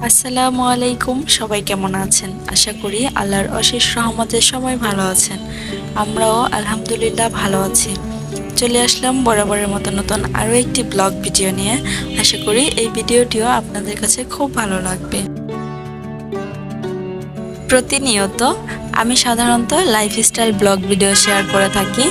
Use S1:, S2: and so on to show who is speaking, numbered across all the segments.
S1: আসসালামু আলাইকুম, সবাই কেমন আছেন? আশা করি আল্লাহর অশেষ রহমতে সবাই ভালো আছেন। আমরাও আলহামদুলিল্লাহ ভালো আছি। চলে আসলাম বরাবরের মতো নতুন আরও একটি ব্লগ ভিডিও নিয়ে। আশা করি এই ভিডিওটিও আপনাদের কাছে খুব ভালো লাগবে। প্রতিনিয়ত আমি সাধারণত লাইফস্টাইল ব্লগ ভিডিও শেয়ার করে থাকি।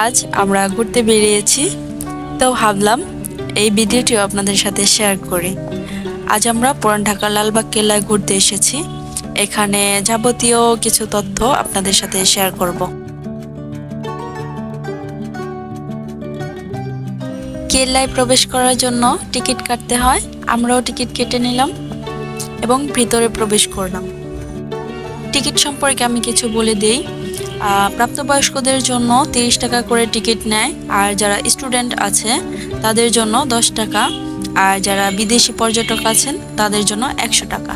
S1: আজ আমরা ঘুরতে বেরিয়েছি, তো ভাবলাম এই ভিডিওটিও আপনাদের সাথে শেয়ার করি। আজ আমরা পুরান ঢাকার লালবাগ কেল্লায় ঘুরতে এসেছি। এখানে যাবতীয় কিছু তথ্য আপনাদের সাথে শেয়ার করব। কেল্লায় প্রবেশ করার জন্য টিকিট কাটতে হয়। আমরাও টিকিট কেটে নিলাম এবং ভিতরে প্রবেশ করলাম। টিকিট সম্পর্কে আমি কিছু বলে দিই। প্রাপ্তবয়স্কদের জন্য 30 টাকা করে টিকিট নেয়, আর যারা স্টুডেন্ট আছে তাদের জন্য 10 টাকা, আর যারা বিদেশি পর্যটক আছেন তাদের জন্য 100 টাকা।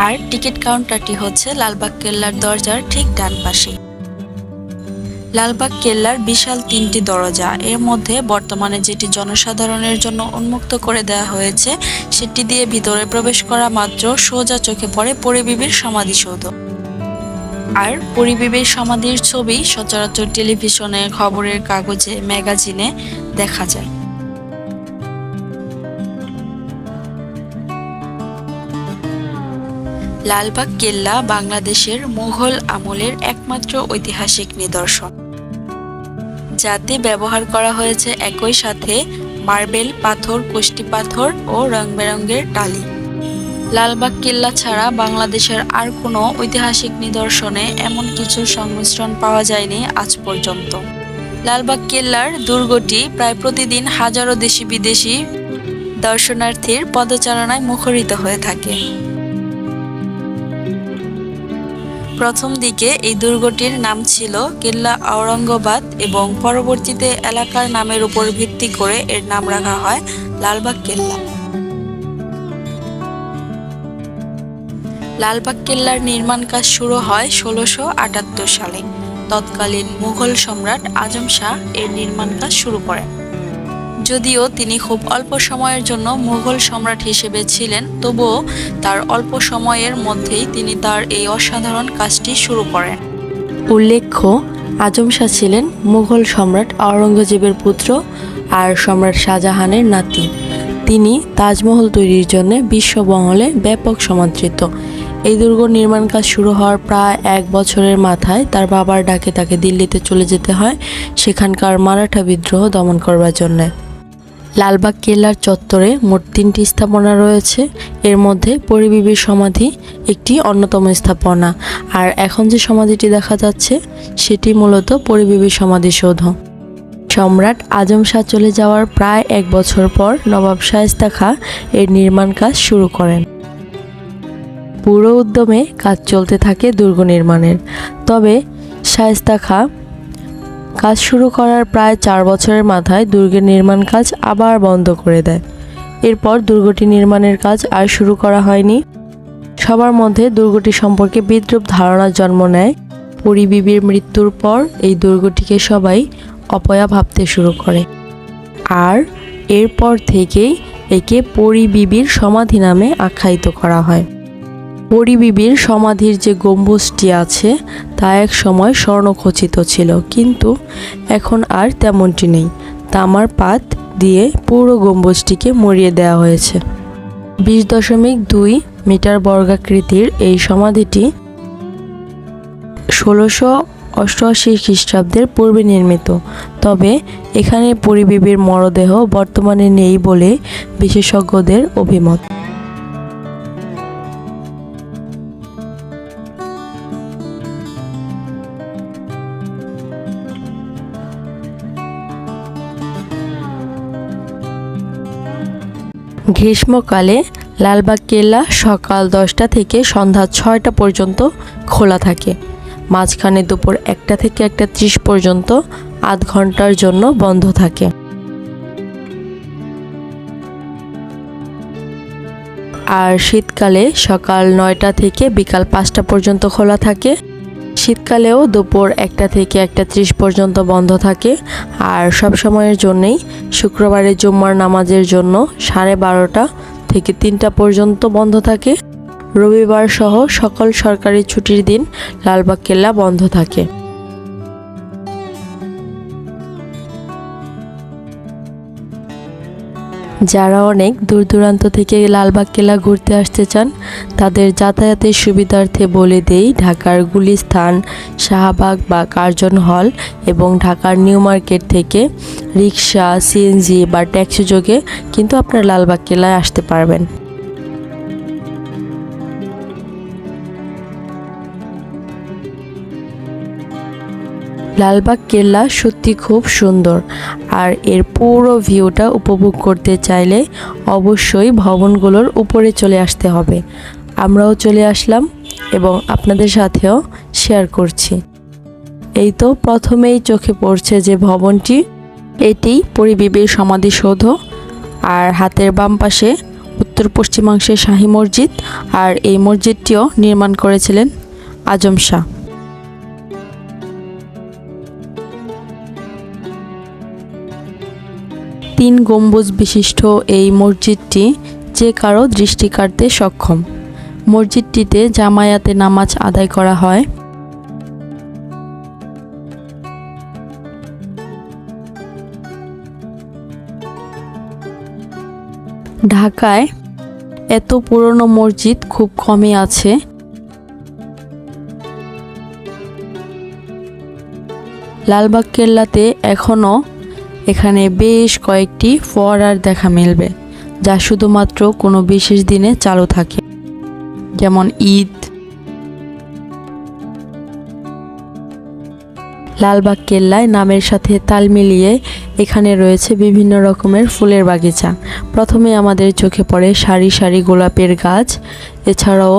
S1: আর টিকিট কাউন্টারটি হচ্ছে লালবাগ কেল্লার দরজার ঠিক ডান পাশে। লালবাগ কেল্লার বিশাল 3টি দরজা, এর মধ্যে বর্তমানে যেটি জনসাধারণের জন্য উন্মুক্ত করে দেওয়া হয়েছে সেটি দিয়ে ভিতরে প্রবেশ করা মাত্র সোজা চোখে পড়ে পরিবিবির সমাধিসৌধ। আর পরিবিবির সমাধির ছবি সচরাচর টেলিভিশনে, খবরের কাগজে, ম্যাগাজিনে দেখা যায়। লালবাগ কেল্লা বাংলাদেশের মুঘল আমলের একমাত্র ঐতিহাসিক নিদর্শন, যাতে ব্যবহার করা হয়েছে একই সাথে মার্বেল, পাথর, কষ্টি পাথর ও রং বেরঙের টালি। লালবাগ কেল্লা ছাড়া বাংলাদেশের আর কোনো ঐতিহাসিক নিদর্শনে এমন কিছু সংমিশ্রণ পাওয়া যায়নি আজ পর্যন্ত। লালবাগ কেল্লার দুর্গটি প্রায় প্রতিদিন হাজারো দেশি বিদেশি দর্শনার্থীর পদচারণায় মুখরিত হয়ে থাকে। প্রথম দিকে এই দুর্গটির নাম ছিল কেল্লা আওরঙ্গাবাদ এবং পরবর্তীতে এলাকার নামের উপর ভিত্তি করে এর নাম রাখা হয় লালবাগ কেল্লা। লালবাগ কেল্লার নির্মাণ কাজ শুরু হয় 1678 সালে। তৎকালীন মুঘল সম্রাট আজম শাহ এর নির্মাণ কাজ শুরু করেন। যদিও তিনি খুব অল্প সময়ের জন্য মুঘল সম্রাট হিসেবে ছিলেন, তবুও তার অল্প সময়ের মধ্যেই তিনি তার এই অসাধারণ কাজটি শুরু করেন। উল্লেখ্য, আজম শাহ ছিলেন মুঘল সম্রাট আওরঙ্গজেবের পুত্র আর সম্রাট শাহজাহানের নাতি। তিনি তাজমহল তৈরির জন্য বিশ্বমহলে ব্যাপক সমাদৃত। এই দুর্গ নির্মাণ কাজ শুরু হওয়ার প্রায় 1 বছরের মাথায় তার বাবার ডাকে তাকে দিল্লিতে চলে যেতে হয় সেখানকার মারাঠা বিদ্রোহ দমন করবার জন্য। লালবাগ কেল্লার চত্বরে মোট 3টি স্থাপনা রয়েছে। এর মধ্যে পরিবিবির সমাধি একটি অন্যতম স্থাপনা, আর এখন যে সমাধিটি দেখা যাচ্ছে সেটি মূলত পরিবিবির সমাধিসৌধ। সম্রাট আজম শাহ চলে যাওয়ার প্রায় 1 বছর পর নবাব শায়েস্তা খাঁ এর নির্মাণ কাজ শুরু করেন। পুরো উদ্যমে কাজ চলতে থাকে দুর্গ নির্মাণের। তবে শায়েস্তা খাঁ কাজ শুরু করার প্রায় 4 বছরের মাথায় দুর্গের নির্মাণ কাজ আবার বন্ধ করে দেয়। এরপর দুর্গটি নির্মাণের কাজ আর শুরু করা হয়নি। সবার মধ্যে দুর্গটি সম্পর্কে বিদ্রূপ ধারণার জন্ম নেয়। পরিবিবির মৃত্যুর পর এই দুর্গটিকে সবাই অপয়া ভাবতে শুরু করে, আর এরপর থেকেই একে পরিবিবির সমাধি নামে আখ্যায়িত করা হয়। পরিবিবির সমাধির যে গম্বুজটি আছে তা এক সময় স্বর্ণখচিত ছিল, কিন্তু এখন আর তেমনটি নেই। তামার পাত দিয়ে পুরো গম্বুজটিকে মরিয়ে দেওয়া হয়েছে। 20.2 মিটার বর্গাকৃতির এই সমাধিটি 1688 খ্রিস্টাব্দের পূর্বে নির্মিত। তবে এখানে পরিবিবির মরদেহ বর্তমানে নেই বলে বিশেষজ্ঞদের অভিমত। গ্রীষ্মকালে লালবাগ কেল্লা সকাল 10টা থেকে সন্ধ্যা 6টা পর্যন্ত খোলা থাকে। মাঝখানে দুপুর 1টা থেকে 1টা 30 পর্যন্ত আধ ঘন্টার জন্য বন্ধ থাকে। আর শীতকালে সকাল 9টা থেকে বিকাল 5টা পর্যন্ত খোলা থাকে। শীতকালেও দুপুর 1টা থেকে 1টা 30 পর্যন্ত বন্ধ থাকে। আর সব সময়ের জন্যই শুক্রবারে জুম্মার নামাজের জন্য 12:30
S2: থেকে 3টা পর্যন্ত বন্ধ থাকে। রবিবার সহ সকল সরকারি ছুটির দিন লালবাগ কেল্লা বন্ধ থাকে। যারা অনেক দূর দূরান্ত থেকে লালবাগ কেল্লা ঘুরতে আসতে চান তাদের যাতায়াতের সুবিধার্থে বলে দেই, ঢাকার গুলিস্তান, শাহবাগ বা কার্জন হল এবং ঢাকার নিউ মার্কেট থেকে রিক্সা, সিএনজি বা ট্যাক্সি যোগে কিন্তু আপনারা লালবাগ কেল্লায় আসতে পারবেন। লালবাগ কেল্লা সত্যি খুব সুন্দর, আর এর পুরো ভিউটা উপভোগ করতে চাইলে অবশ্যই ভবনগুলোর উপরে চলে আসতে হবে। আমরাও চলে আসলাম এবং আপনাদের সাথেও শেয়ার করছি। এই তো প্রথমেই চোখে পড়ছে যে ভবনটি, এটি পরিবিবির সমাধিসৌধ, আর হাতের বাম পাশে উত্তর পশ্চিমাংশে শাহী মসজিদ, আর এই মসজিদটিও নির্মাণ করেছিলেন আজম শাহ। তিন গম্বুজ বিশিষ্ট এই মসজিদটি যে কারো দৃষ্টি কাড়তে সক্ষম। মসজিদটিতে জামায়াতে নামাজ আদায় করা হয়। ঢাকায় এত পুরনো মসজিদ খুব কমই আছে। লালবাগ কেল্লাতে এখনও এখানে বেশ কয়েকটি ফোয়ারার দেখা মিলবে, যা শুধুমাত্র কোনো বিশেষ দিনে চালু থাকে, যেমন ঈদ। লালবাগ কেল্লায় নামের সাথে তাল মিলিয়ে এখানে রয়েছে বিভিন্ন রকমের ফুলের বাগিচা। প্রথমে আমাদের চোখে পড়ে সারি সারি গোলাপের গাছ, এছাড়াও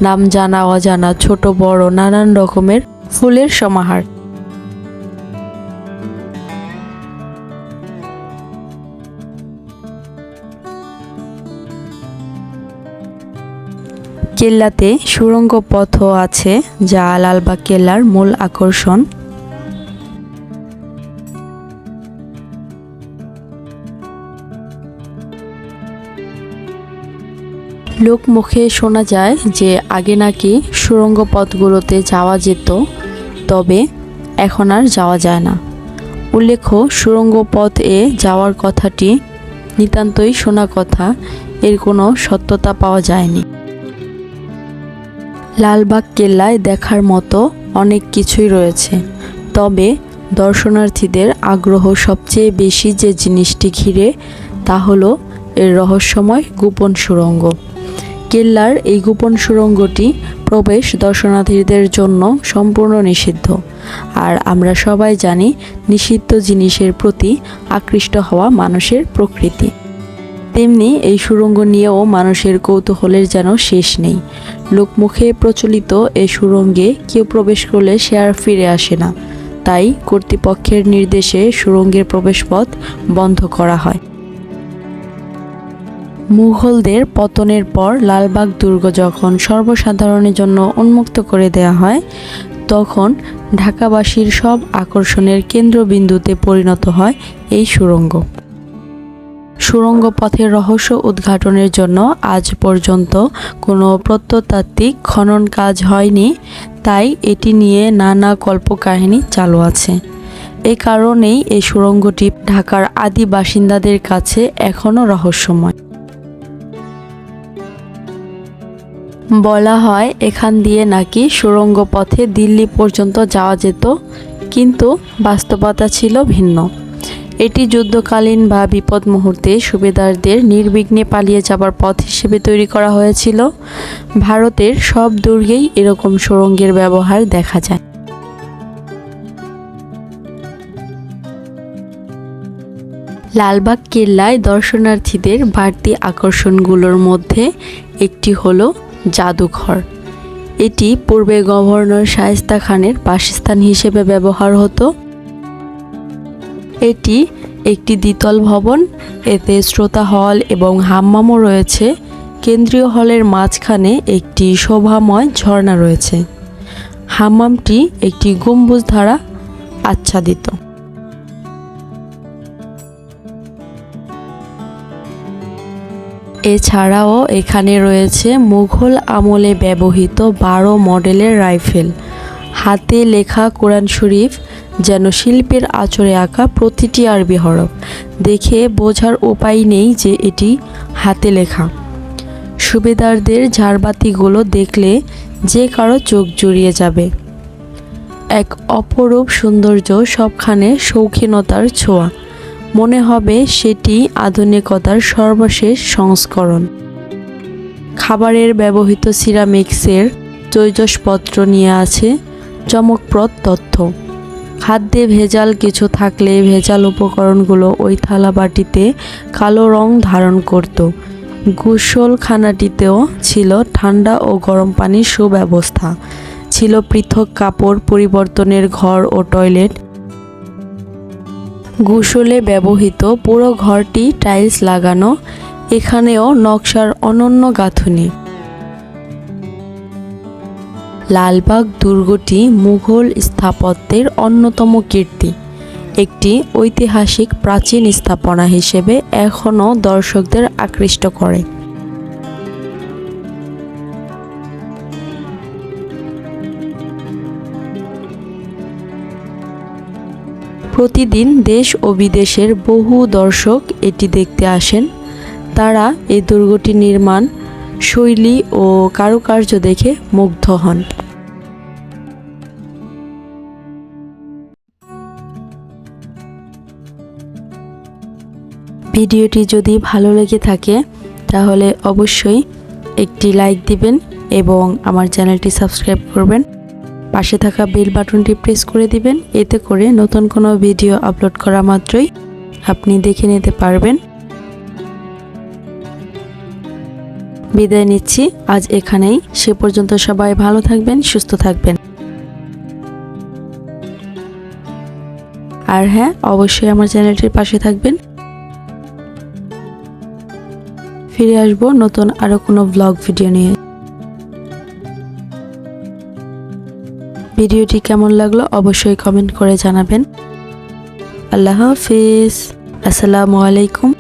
S2: নাম জানা অজানা ছোট বড় নানান রকমের ফুলের সমাহার। কেল্লাতে সুড়ঙ্গ পথও আছে, যা লালবাগ কেল্লার মূল আকর্ষণ। লোকমুখে শোনা যায় যে আগে নাকি সুড়ঙ্গ পথগুলোতে যাওয়া যেত, তবে এখন আর যাওয়া যায় না। উল্লেখ্য, সুড়ঙ্গ পথে যাওয়ার কথাটি নিতান্তই শোনা কথা, এর কোনো সত্যতা পাওয়া যায়নি। লালবাগ কেল্লায় দেখার মতো অনেক কিছুই রয়েছে, তবে দর্শনার্থীদের আগ্রহ সবচেয়ে বেশি যে জিনিসটি ঘিরে তা হলো এর রহস্যময় গোপন সুড়ঙ্গ। কেল্লার এই গোপন সুড়ঙ্গটি প্রবেশ দর্শনার্থীদের জন্য সম্পূর্ণ নিষিদ্ধ, আর আমরা সবাই জানি নিষিদ্ধ জিনিসের প্রতি আকৃষ্ট হওয়া মানুষের প্রকৃতি। তেমনি এই সুড়ঙ্গ নিয়েও মানুষের কৌতূহলের যেন শেষ নেই। লোকমুখে প্রচলিত এই সুড়ঙ্গে কেউ প্রবেশ করলে সে আর ফিরে আসে না, তাই কর্তৃপক্ষের নির্দেশে সুড়ঙ্গের প্রবেশপথ বন্ধ করা হয়। মুঘলদের পতনের পর লালবাগ দুর্গ যখন সর্বসাধারণের জন্য উন্মুক্ত করে দেয়া হয়, তখন ঢাকাবাসীর সব আকর্ষণের কেন্দ্রবিন্দুতে পরিণত হয় এই সুড়ঙ্গ। সুড়ঙ্গ পথের রহস্য উদ্ঘাটনের জন্য আজ পর্যন্ত কোনো প্রত্নতাত্ত্বিক খনন কাজ হয়নি, তাই এটি নিয়ে নানা কল্পকাহিনী চালু আছে। এই কারণেই এই সুড়ঙ্গটি ঢাকার আদি বাসিন্দাদের কাছে এখনও রহস্যময়। বলা হয় এখান দিয়ে নাকি সুড়ঙ্গ পথে দিল্লি পর্যন্ত যাওয়া যেত, কিন্তু বাস্তবতা ছিল ভিন্ন। এটি যুদ্ধকালীন বা বিপদ মুহূর্তে সুবেদারদের নির্বিঘ্নে পালিয়ে যাবার পথ হিসেবে তৈরি করা হয়েছিল। ভারতের সব দুর্গেই এরকম সুড়ঙ্গের ব্যবহার দেখা যায়। লালবাগ কেল্লায় দর্শনার্থীদের বাড়তি আকর্ষণগুলোর মধ্যে একটি হলো জাদুঘর। এটি পূর্বে গভর্নর শায়েস্তা খানের বাসস্থান হিসেবে ব্যবহার হতো। এটি একটি দ্বিতল ভবন, এতে শ্রোতা হল এবং হাম্মামও রয়েছে। কেন্দ্রীয় হলের মাঝখানে একটি শোভাময় ঝর্ণা রয়েছে। হাম্মামটি একটি গম্বুজ দ্বারা আচ্ছাদিত। এছাড়াও এখানে রয়েছে মুঘল আমলে ব্যবহৃত 12 মডেলের রাইফেল, হাতে লেখা কোরআন শরীফ যেন শিল্পের আঁচড়ে আঁকা প্রতিটি আরবি হরফ। দেখে বোঝার উপায় নেই যে এটি হাতে লেখা। সুবেদারদের ঝাড়বাতিগুলো দেখলে যে কারো চোখ জুড়িয়ে যাবে। এক অপরূপ সৌন্দর্য, সবখানে শৌখিনতার ছোঁয়া, মনে হবে সেটি আধুনিকতার সর্বশেষ সংস্করণ। খাবারের ব্যবহৃত সিরামিক্সের তৈজসপত্র নিয়ে আছে চমকপ্রদ তথ্য। খাদ্যে ভেজাল কিছু থাকলে ভেজাল উপকরণগুলো ওই থালাবাটিতে কালো রং ধারণ করত। গোসলখানাটিতেও ছিল ঠান্ডা ও গরম পানির সুব্যবস্থা, ছিল পৃথক কাপড় পরিবর্তনের ঘর ও টয়লেট। গোসলে ব্যবহৃত পুরো ঘরটি টাইলস লাগানো, এখানেও নকশার অনন্য গাঁথুনি। লালবাগ দুর্গটি মুঘল স্থাপত্যের অন্যতম কীর্তি, একটি ঐতিহাসিক প্রাচীন স্থাপনা হিসেবে এখনও দর্শকদের আকৃষ্ট করে। প্রতিদিন দেশ ও বিদেশের বহু দর্শক এটি দেখতে আসেন। তারা এই দুর্গটি নির্মাণ শৈলী ও কারুকার্য দেখে মুগ্ধ হন। ভিডিওটি যদি ভালো লেগে থাকে তাহলে অবশ্যই একটি লাইক দিবেন এবং আমার চ্যানেলটি সাবস্ক্রাইব করবেন। পাশে থাকা বেল বাটনটি প্রেস করে দিবেন, এতে করে নতুন কোনো ভিডিও আপলোড করা মাত্রই আপনি দেখে নিতে পারবেন। বিদায় নিচ্ছি আজ এখানেই। সে পর্যন্ত সবাই ভালো থাকবেন, সুস্থ থাকবেন। আর হ্যাঁ, অবশ্যই আমার চ্যানেলটির পাশে থাকবেন। ফিরে আসবো নতুন আরো কোনো ব্লগ ভিডিও নিয়ে। ভিডিওটি কেমন লাগলো অবশ্যই কমেন্ট করে জানাবেন। আল্লাহ হাফিজ, আসসালামু আলাইকুম।